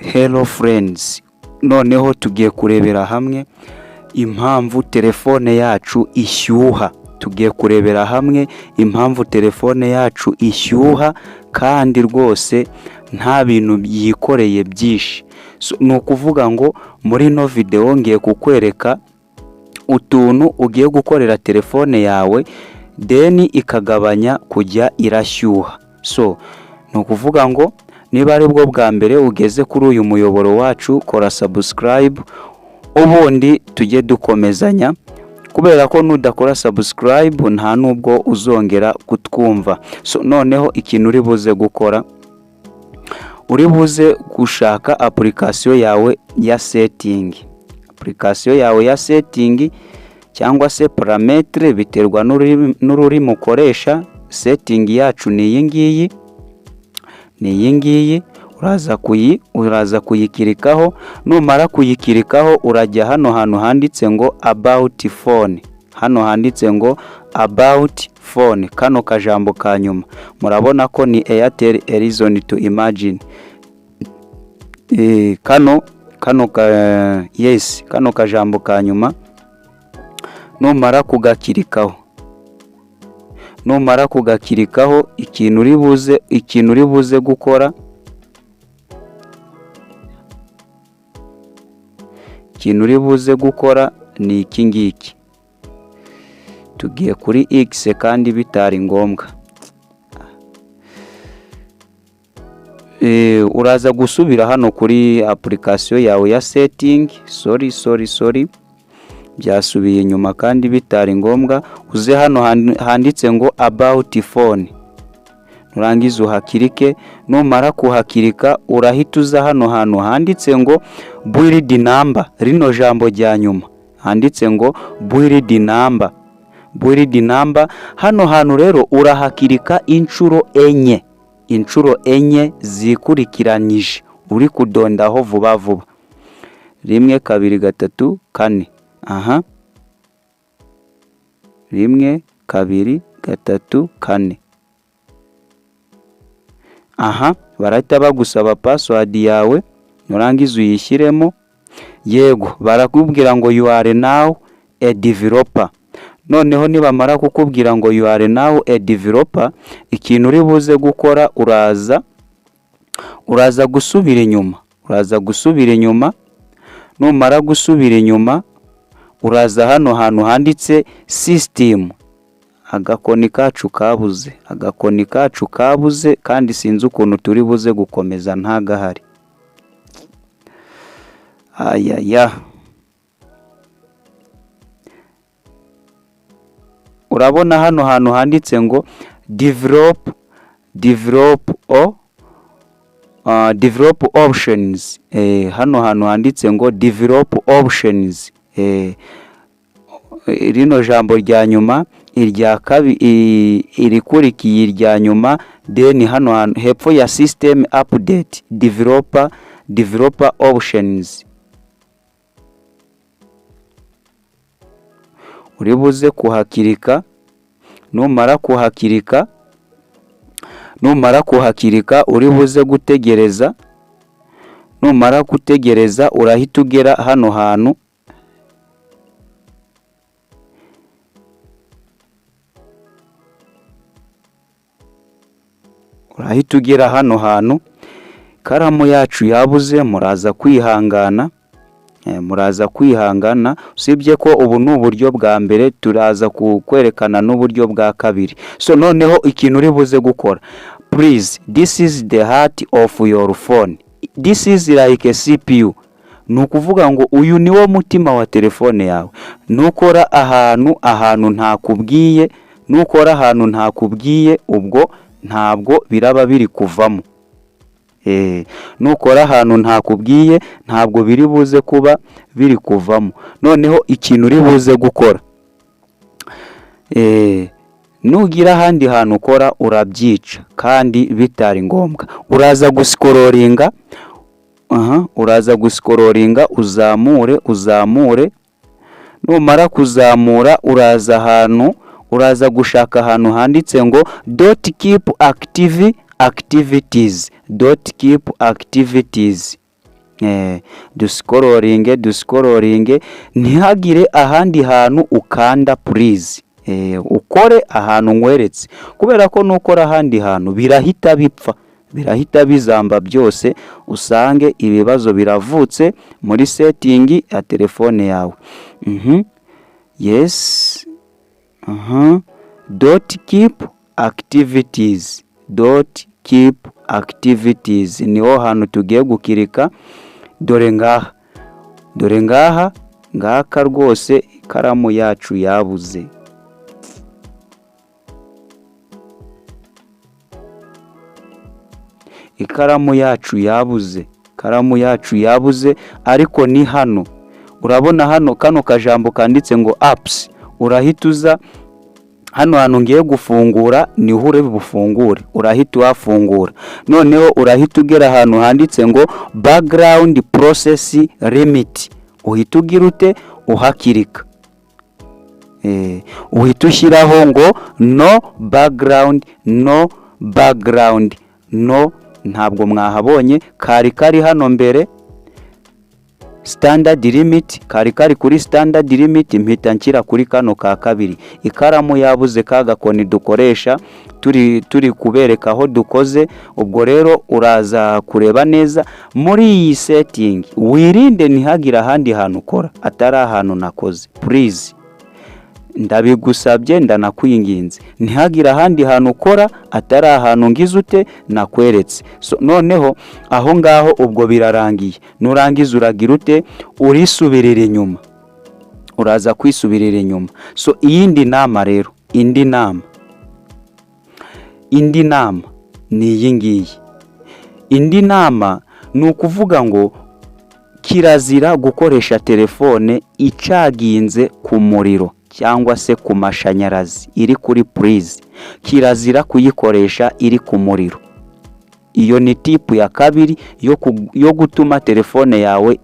Hello friends, noneho tugiye kurebera hamwe impamvu telefone yacu ishyuha. Tugiye kurebera hamwe impamvu telefone yacu ishyuha kandi rwose nta bintu byikoreye byinshi. Ni ukuvuga ngo muri no video ngiye kukwereka utuntu ugiye gukorera telefone yawe then ikagabanya kujya irashyuha. Ni ukuvuga ngo niba ari bwo bwa mbere ugeze kuri uyu muyoboro wacu, kora subscribe ubundi tujye dukomezanya, kubera ko nudakora subscribe nta nubwo uzongera kutwumva. Noneho ikintu uri buze gukora, uri buze gushaka application yawe ya setting. Application yawe ya setting cyangwa se parametre biterwa n'ururimi ukoresha. Setting yacu ni iyi ngiyi, uraza kuyikirikaho. Numara kuyikirikaho urajya hano hantu handitse ngo about phone. Hano handitse ngo about phone, kano kajambo ka nyuma murabona ko ni Airtel reason to imagine. Kano kajambo ka nyuma numara kugakirikaho, ikintu uri buze gukora, ni iki ngiki. Tugiye kuri X kandi bitari ngombwa. Uraza gusubira hano kuri application yawe ya setting. Sorry, byasubiye inyuma kandi bitari ngombwa. Uze hano handitse ngo about phone, nurangiza uhakirike. Numara kuhakirika urahita uza hano hantu handitse ngo build number. Rino jambo rya nyuma handitse ngo build number. Hano hantu rero urahakirika inshuro enye zikurikiranyije, uri kudondaho vuba. 1 2 3 4. 1 2 3 4. Barahita bagusaba password yawe, nurangiza uyishyiremo. Yego, barakubwira ngo you are now a developer. Noneho nibamara kukubwira ngo you are now a developer, ikintu uri buze gukora, uraza gusubira inyuma. Numara gusubira inyuma uraza hano hantu handitse system. Agakoni kacu kabuze kandi sinzi ukuntu turi buze gukomeza ntagahari. Urabona hano hantu handitse ngo develop options. Hano hantu handitse ngo develop options. Rino jambo rya nyuma, irya kabiri irikurikiye irya nyuma, then hano hepfo ya system update developer options. Uri buze kuhakirika. Numara kuhakirika uri buze gutegereza. Numara gutegereza urahita ugera hano hantu. Karamu yacu yabuze, muraza kwihangana. Usibye ko ubu ni uburyo bwa mbere, turaza kukwerekana n'uburyo bwa kabiri. Noneho ikintu uri buze gukora, please, this is the heart of your phone. This is like a CPU. Ni ukuvuga ngo uyu ni wo mutima wa telefone yawe. Nukora ahantu ntakubwiye, ubwo ntabwo biraba biri kuvamo. Nukora ahantu ntakubwiye ntabwo biri buze kuba biri kuvamo. Noneho ikintu uri buze gukora, nugira ahandi hantu ukora urabyica kandi bitari ngombwa. Uraza guskororinga uzamure. Numara kuzamura uraza gushaka ahantu handitse ngo don't keep activities. dusikororinge ntihagire ahandi hantu ukanda please. Ukore ahantu nkweretse, kubera ko nukora ahandi hantu birahita bizamba byose, usange ibibazo biravutse muri setting ya telefone yawe. Yes. Don't keep activities niho hantu tugiye gukirika. Dore ngaha ngaka rwose ikaramu yacu yabuze. Ikaramu yacu yabuze ariko ni hano. Urabona hano kano kajambo kanditse ngo apps, urahita uza hano hantu ngiye gufungura niho uri bufungure, urahita wafungura. Noneho urahita ugera ahantu handitse ngo background process limit, uhita ugira ute uhakirika. Uhita ushyiraho ngo no background, ntabwo mwahabonye, kari hano mbere standard limit, kari kuri standard limit, mpita nshyira kuri kano ka kabiri. Ikaramu yabuze kagakoni dukoresha turi kubereka aho dukoze. Ubwo rero uraza kureba neza muri iyi setting, wirinde ntihagire ahandi hantu ukora atari ahantu nakoze. Please ndabigusabye, ndanakwinginze ntihagire ahandi hantu ukora atari ahantu ngize ute nakweretse. So noneho aho ngaho ubwo birarangiye, nurangiza uragira ute urisubirira inyuma, uraza kwisubirira inyuma. So iyindi nama rero, indi nama ni iyi ngiyi. Indi nama ni ukuvuga ngo kirazira gukoresha telefone icaginze ku muriro cyangwa se ku mashanyarazi iri kuri prize. Kirazira kuyikoresha iri ku muriro. Iyo ni tipu ya kabiri yo gutuma telefone yawe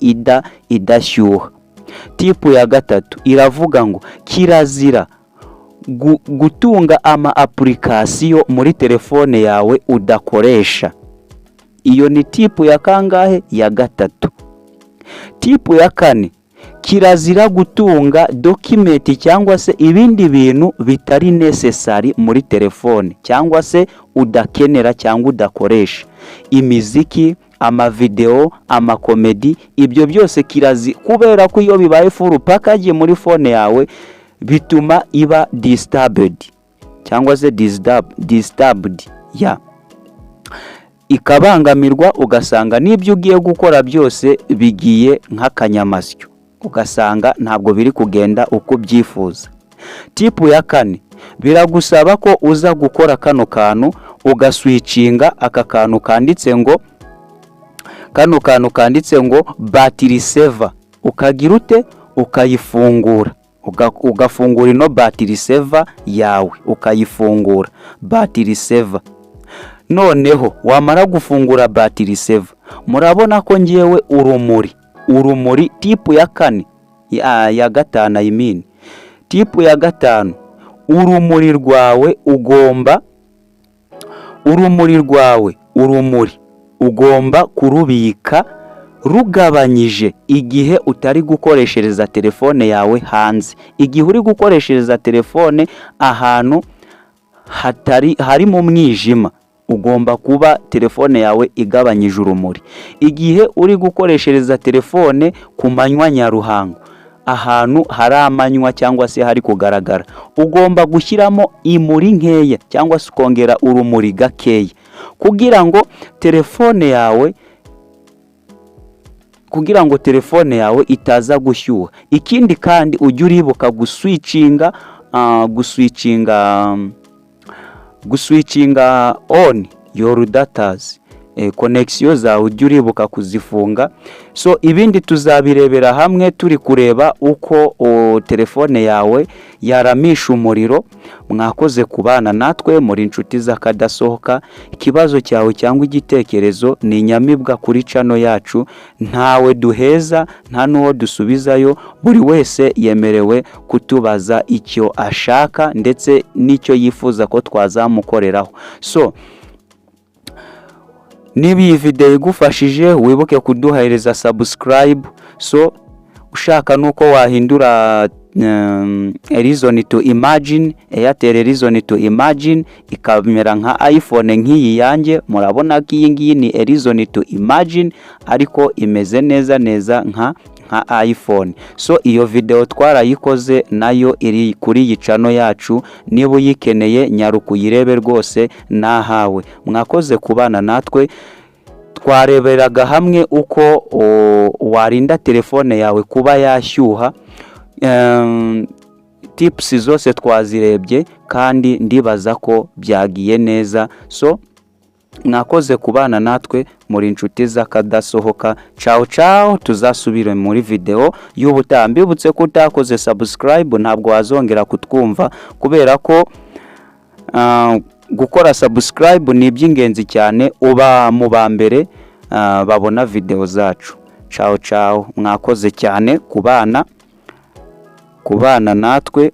idashyuha. Tipu ya gatatu iravuga ngo kirazira gutunga ama application muri telefone yawe udakoresha. Iyo ni tipu ya kangahe? Ya gatatu. Tipu ya kane, kirazira gutunga document cyangwa se ibindi bintu bitari necessary muri telefone cyangwa se udakenera cyangwa udakoresha. Imiziki, amavideo, amakomedi, ibyo byose kubera ko iyo bibaye full package muri phone yawe bituma iba disturbed cyangwa se disturbed ikabangamirwa, ugasanga n'ibyo ugiye gukora byose bigiye nk'akanyamasyo, ugasanga ntabwo biri kugenda uko byifuza. Tipu ya kane, biragusaba ko uza gukora kano kantu ugaswitchinga aka kantu kanditse ngo battery saver, ukagira ute ukayifungura, ugafungura ino battery saver yawe, ukayifungura battery saver. Noneho wamara gufungura battery saver, murabona ko ngiyewe urumuri tipu ya kane ya gatanu, I mean tipu ya gatanu, urumuri rwawe ugomba kurubika rugabanyije igihe utari gukoreshereza telefone yawe hanze. Igihe uri gukoreshereza telefone ahantu hari mu mwijima, ugomba kuba telefone yawe igabanyije urumuri. Igihe uri gukoreshereza telefone ku manywa nyaruhango, ahantu hari amanywa cyangwa se hari kugaragara, ugomba gushyiramo imuri nkeya cyangwa se ukongera urumuri gakeya kugira ngo telefone yawe itaza gushyuha. Ikindi kandi ujye uribuka guswitchinga on your datas, connection zawe ujye uribuka kuzifunga. So ibindi tuzabirebera hamwe turi kureba uko telefone yawe yaramisha umuriro. Mwakoze kubana natwe muri inshuti z'akadasohoka. Ikibazo cyawe cyangwa igitekerezo ni inyamibwa kuri channel yacu, ntawe duheza nta nuwo dusubizayo. Buri wese yemerewe kutubaza icyo ashaka ndetse n'icyo yifuza ko twazamukoreraho. So niba iyi video igufashije wibuke kuduhereza subscribe. So ushaka nuko wahindura reason to imagine, Airtel reason to imagine ikamera nka iPhone nk'iyi yanjye. Murabona ko iyi ngiyi ni reason to imagine ariko imeze neza nka iPhone. So iyo video twarayikoze nayo iri kuri iyi channel yacu, niba uyikeneye nyaruka uyirebe rwose nahawe. Mwakoze kubana natwe, twareberaga hamwe uko warinda telefone yawe kuba yashyuha. Tips zose twazirebye kandi ndibaza ko byagiye neza. So mwakoze kubana natwe, muri inshuti z'akadasohoka. Ciao, tuzasubire muri video y'ubutaha. Mbibutse ko utakoze subscribe ntabwo wazongera kutwumva, kubera ko gukora subscribe ni iby'ingenzi cyane, uba mu ba mbere babona video zacu. Ciao, mwakoze cyane kubana natwe.